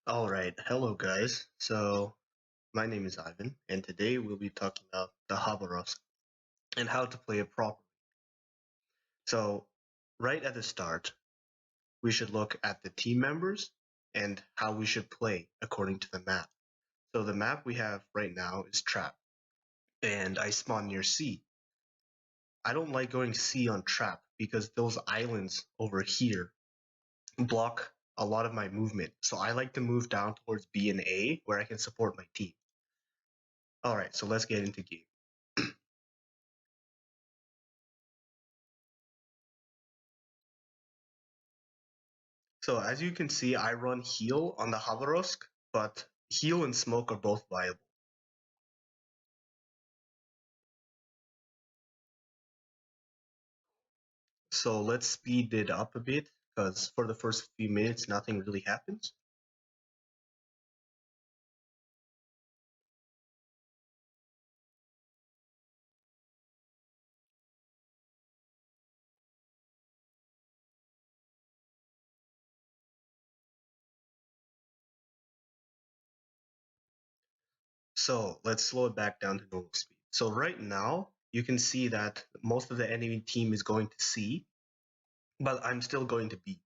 All right, hello guys. My name is Ivan, and today we'll be talking about the Khabarovsk and how to play it properly. So, right at the start, we should look at the team members and how we should play according to the map. So the map we have right now is Trap, and I spawn near C. I don't like going C on Trap because those islands over here block a lot of my movement. So I like to move down towards B and A where I can support my team. All right, so let's get into game. So as you can see, I run heal on the Khabarovsk, but heal and smoke are both viable. So let's speed it up a bit, because for the first few minutes, nothing really happens. So let's slow it back down to normal speed. So right now, you can see that most of the enemy team is going to C, but I'm still going to B.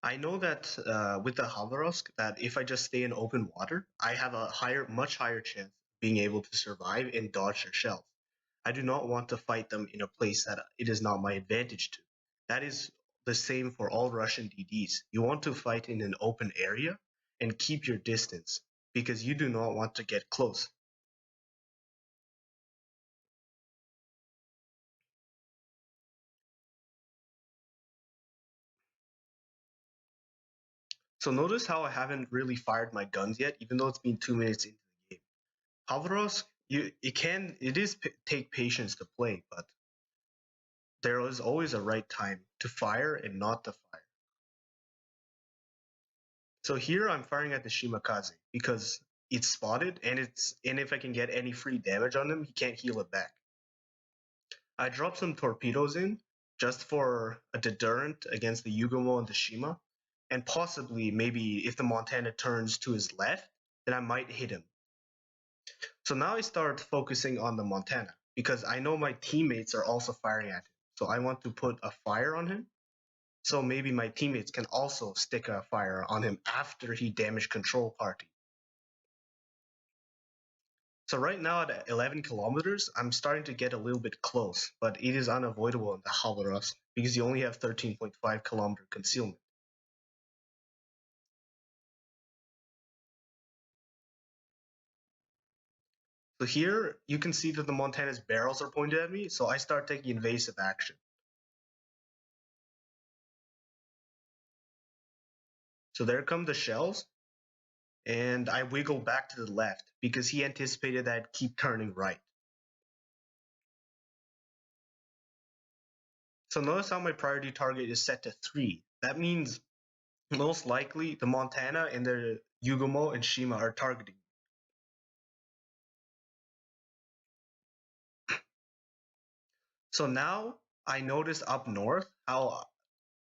I know that with the Khabarovsk, that if I just stay in open water, I have a much higher chance of being able to survive and dodge their shells. I do not want to fight them in a place that it is not my advantage to. That is the same for all Russian DDs. You want to fight in an open area and keep your distance because you do not want to get close. So notice how I haven't really fired my guns yet, even though it's been 2 minutes into the game. Khabarovsk, it is take patience to play, but there is always a right time to fire and not to fire. So here I'm firing at the Shimakaze because it's spotted and if I can get any free damage on him, he can't heal it back. I dropped some torpedoes in just for a deterrent against the Yugumo and the Shima, and possibly maybe if the Montana turns to his left, then I might hit him. So now I start focusing on the Montana because I know my teammates are also firing at him. So I want to put a fire on him. So maybe my teammates can also stick a fire on him after he damaged control party. So right now at 11 kilometers, I'm starting to get a little bit close, but it is unavoidable in the Khabarovsk because you only have 13.5 kilometer concealment. So here you can see that the Montana's barrels are pointed at me, so I start taking invasive action. So there come the shells, and I wiggle back to the left because he anticipated that I'd keep turning right. So notice how my priority target is set to 3. That means most likely the Montana and the Yugumo and Shima are targeting. So now I notice up north how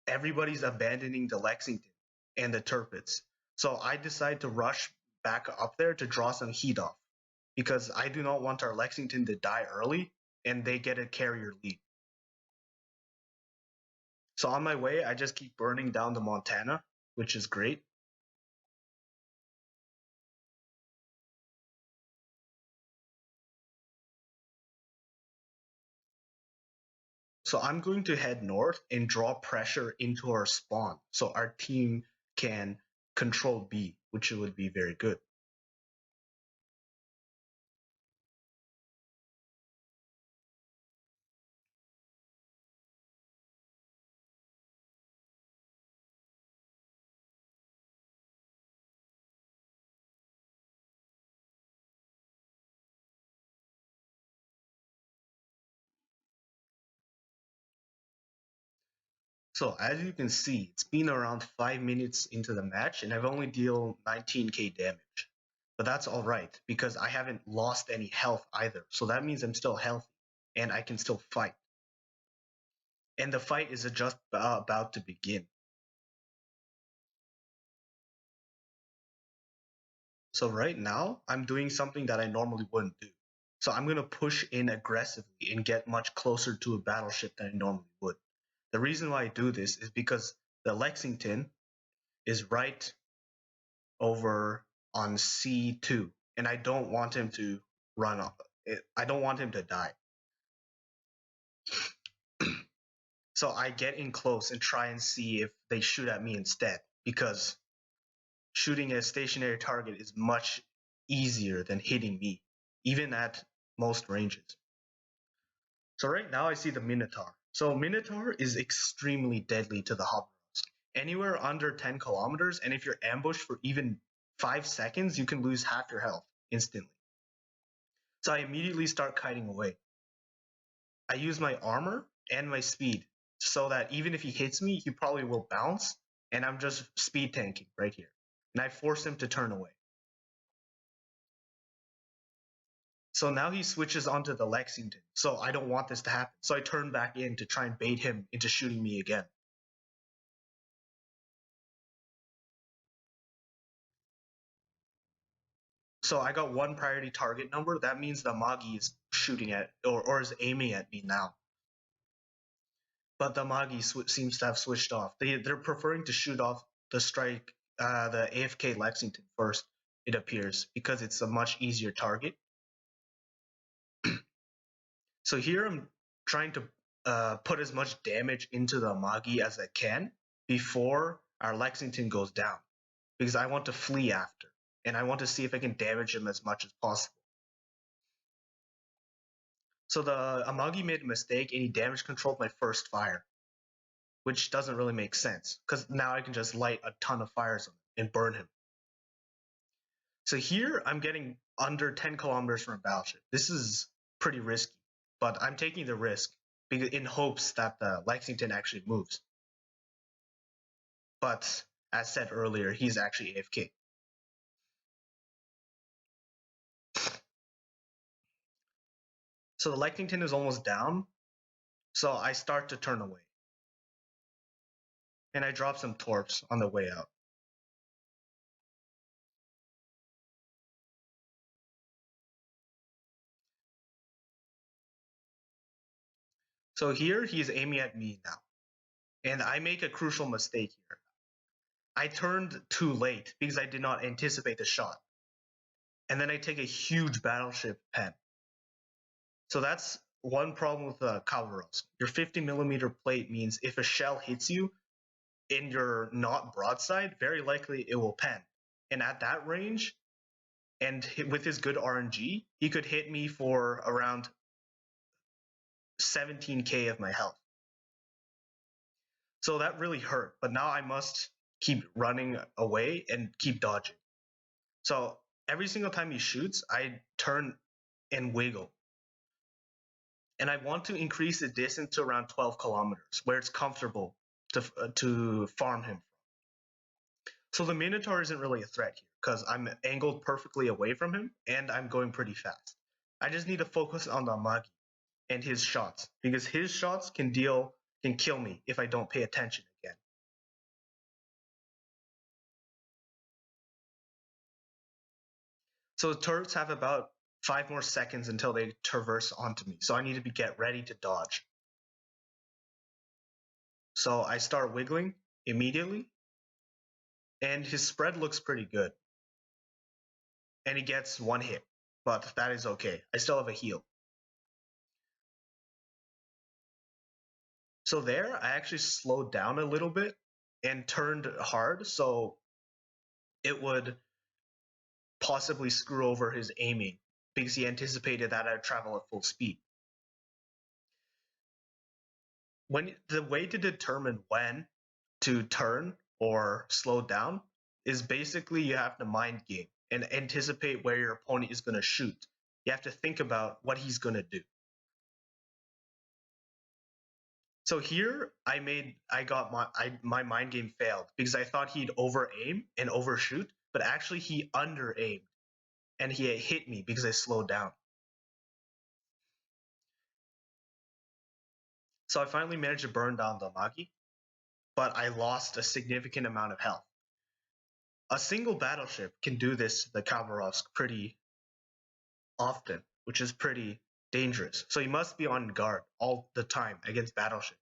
everybody's abandoning the Lexington and the Turpits. So I decide to rush back up there to draw some heat off because I do not want our Lexington to die early and they get a carrier lead. So on my way, I just keep burning down the Montana, which is great. So I'm going to head north and draw pressure into our spawn so our team can control B, which would be very good. So as you can see, it's been around 5 minutes into the match and I've only dealt 19k damage. But that's all right because I haven't lost any health either. So that means I'm still healthy and I can still fight. And the fight is just about to begin. So right now, I'm doing something that I normally wouldn't do. So I'm going to push in aggressively and get much closer to a battleship than I normally would. The reason why I do this is because the Lexington is right over on C2, and I don't want him to run off. I don't want him to die. So I get in close and try and see if they shoot at me instead, because shooting a stationary target is much easier than hitting me, even at most ranges. So right now I see the Minotaur. So Minotaur is extremely deadly to the Khabarovsk. Anywhere under 10 kilometers, and if you're ambushed for even 5 seconds, you can lose half your health instantly. So I immediately start kiting away. I use my armor and my speed so that even if he hits me, he probably will bounce, and I'm just speed tanking right here. And I force him to turn away. So now he switches onto the Lexington. So I don't want this to happen. So I turn back in to try and bait him into shooting me again. So I got one priority target number. That means the Magi is shooting at or is aiming at me now. But the Magi seems to have switched off. They're preferring to shoot off the strike, the AFK Lexington first, it appears, because it's a much easier target. So here I'm trying to put as much damage into the Magi as I can before our Lexington goes down, because I want to flee after, and I want to see if I can damage him as much as possible. So the Amagi made a mistake and he damage controlled my first fire, which doesn't really make sense because now I can just light a ton of fires on him and burn him. So here I'm getting under 10 kilometers from a battleship. This is pretty risky, but I'm taking the risk in hopes that the Lexington actually moves. But as said earlier, he's actually AFK. So the Lexington is almost down, so I start to turn away. And I drop some torps on the way out. So here he's aiming at me now. And I make a crucial mistake here. I turned too late because I did not anticipate the shot. And then I take a huge battleship pen. So that's one problem with the Khabarovsk. Your 50 millimeter plate means if a shell hits you and you're not broadside, very likely it will pen. And at that range, and with his good RNG, he could hit me for around 17k of my health. So that really hurt. But now I must keep running away and keep dodging. So every single time he shoots, I turn and wiggle. And I want to increase the distance to around 12 kilometers, where it's comfortable to farm him. So the Minotaur isn't really a threat here, because I'm angled perfectly away from him, and I'm going pretty fast. I just need to focus on the Magi and his shots, because his shots can kill me if I don't pay attention again. So the turrets have about 5 more seconds until they traverse onto me, so I need to get ready to dodge. So I start wiggling immediately, and his spread looks pretty good. And he gets one hit, but that is okay. I still have a heal. So there, I actually slowed down a little bit and turned hard, so it would possibly screw over his aiming because he anticipated that I'd travel at full speed. The way to determine when to turn or slow down is basically you have to mind game and anticipate where your opponent is going to shoot. You have to think about what he's going to do. So here my mind game failed because I thought he'd over aim and overshoot, but actually he under aimed and he hit me because I slowed down. So I finally managed to burn down the Magi, but I lost a significant amount of health. A single battleship can do this to the Khabarovsk pretty often, which is pretty dangerous. So you must be on guard all the time against battleships.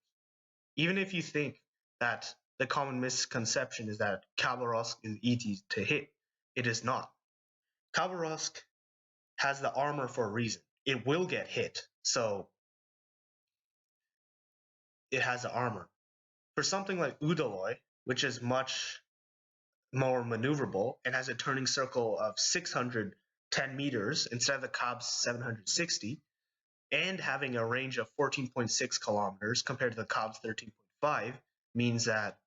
Even if you think that the common misconception is that Khabarovsk is easy to hit, it is not. Khabarovsk has the armor for a reason. It will get hit, so it has the armor. For something like Udaloy, which is much more maneuverable and has a turning circle of 610 meters instead of the Cobb's 760, and having a range of 14.6 kilometers compared to the Cobb's 13.5, means that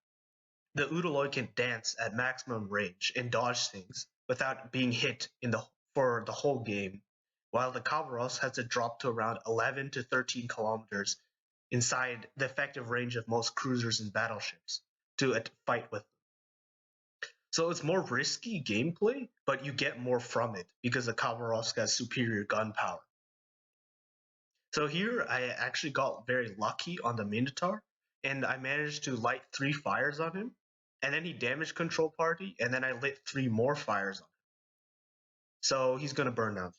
the Udaloy can dance at maximum range and dodge things without being hit for the whole game, while the Khabarovsk has to drop to around 11 to 13 kilometers inside the effective range of most cruisers and battleships to fight with. So it's more risky gameplay, but you get more from it because the Khabarovsk has superior gun power. So here I actually got very lucky on the Minotaur, and I managed to light 3 fires on him, and then he damaged control party, and then I lit 3 more fires on him. So he's gonna burn down.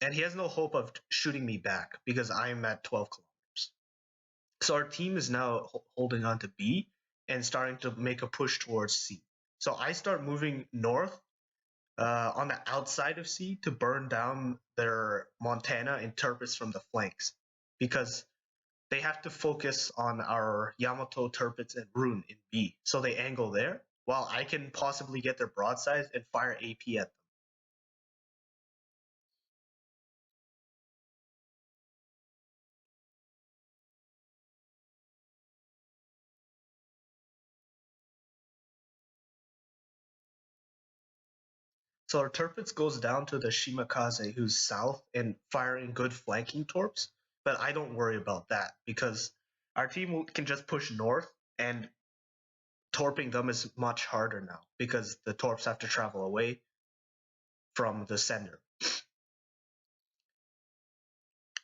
And he has no hope of shooting me back because I am at 12 kilometers. So our team is now holding on to B and starting to make a push towards C. So I start moving north on the outside of C to burn down their Montana and Turpis from the flanks because they have to focus on our Yamato, Turpits, and Rune in B. So they angle there while I can possibly get their broadsides and fire AP at them. So our Turpitz goes down to the Shimakaze, who's south, and firing good flanking torps. But I don't worry about that because our team can just push north, and torping them is much harder now because the torps have to travel away from the center.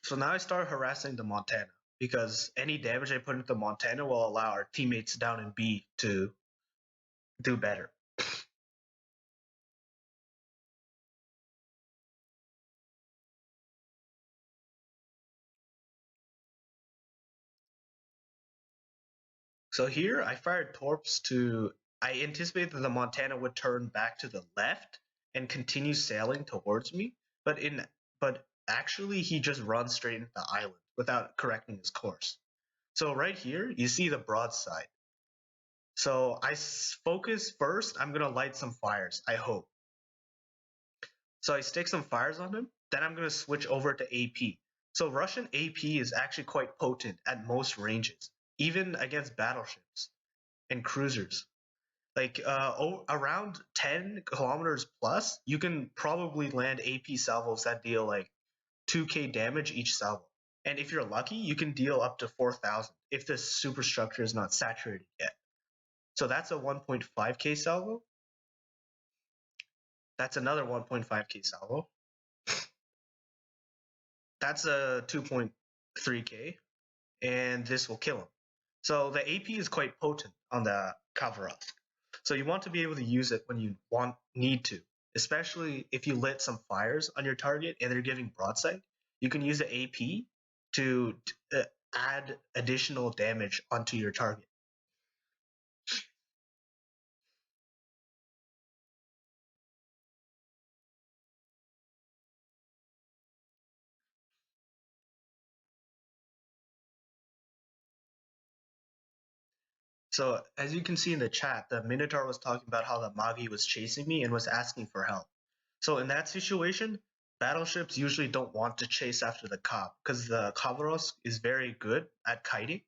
So now I start harassing the Montana because any damage I put into the Montana will allow our teammates down in B to do better. So here I fired torps to. I anticipated that the Montana would turn back to the left and continue sailing towards me, but actually he just runs straight into the island without correcting his course. So right here you see the broadside. So I focus first. I'm gonna light some fires. I hope. So I stick some fires on him. Then I'm gonna switch over to AP. So Russian AP is actually quite potent at most ranges, even against battleships and cruisers. Like around 10 kilometers plus, you can probably land AP salvos that deal like 2k damage each salvo. And if you're lucky, you can deal up to 4,000 if the superstructure is not saturated yet. So that's a 1.5k salvo. That's another 1.5k salvo. That's a 2.3k, and this will kill him. So the AP is quite potent on the Khabarovsk. So you want to be able to use it when you need to, especially if you lit some fires on your target and they're giving broadside. You can use the AP to add additional damage onto your target. So as you can see in the chat, the Minotaur was talking about how the Magi was chasing me and was asking for help. So in that situation, battleships usually don't want to chase after the Cobb because the Khabarovsk is very good at kiting,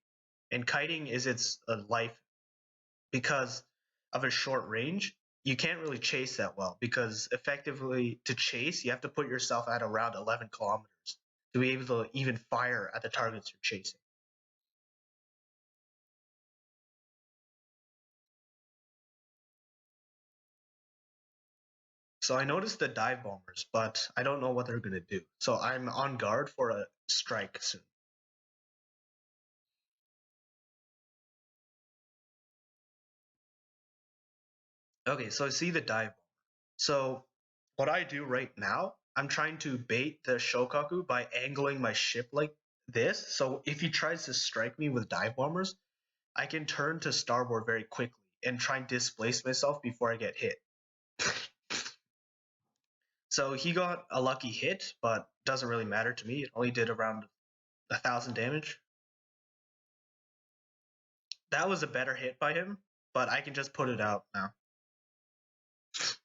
and kiting is its life because of a short range. You can't really chase that well because effectively to chase, you have to put yourself at around 11 kilometers to be able to even fire at the targets you're chasing. So I noticed the dive bombers, but I don't know what they're going to do. So I'm on guard for a strike soon. Okay, so I see the dive. So what I do right now, I'm trying to bait the Shokaku by angling my ship like this. So if he tries to strike me with dive bombers, I can turn to starboard very quickly and try and displace myself before I get hit. So he got a lucky hit, but doesn't really matter to me. It only did around 1,000 damage. That was a better hit by him, but I can just put it out now.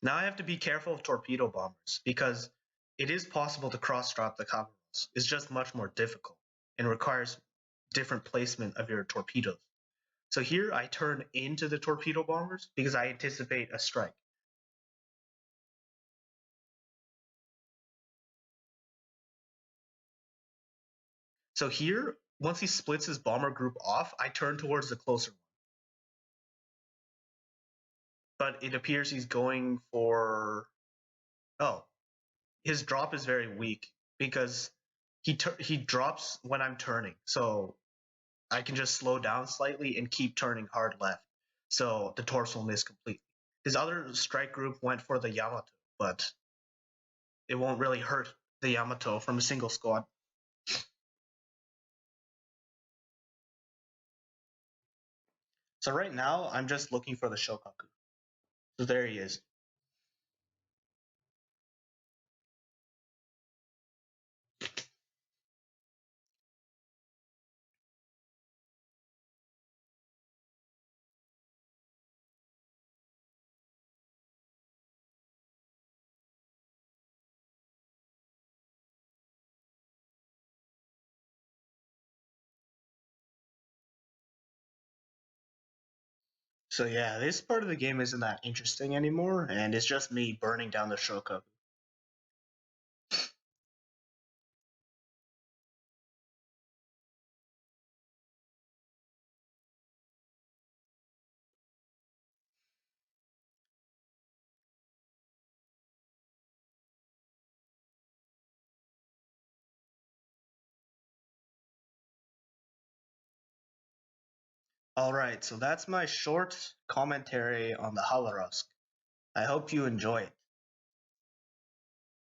Now I have to be careful of torpedo bombers because it is possible to cross drop the Khabarovsk. It's just much more difficult and requires different placement of your torpedoes. So here I turn into the torpedo bombers because I anticipate a strike. So here, once he splits his bomber group off, I turn towards the closer one. But it appears he's going for. Oh, his drop is very weak because he drops when I'm turning. So I can just slow down slightly and keep turning hard left. So the torso will miss completely. His other strike group went for the Yamato, but it won't really hurt the Yamato from a single squad. So right now, I'm just looking for the Shokaku. So there he is. So yeah, this part of the game isn't that interesting anymore, and it's just me burning down the Shokaku. Alright, so that's my short commentary on the Halarusk. I hope you enjoy it.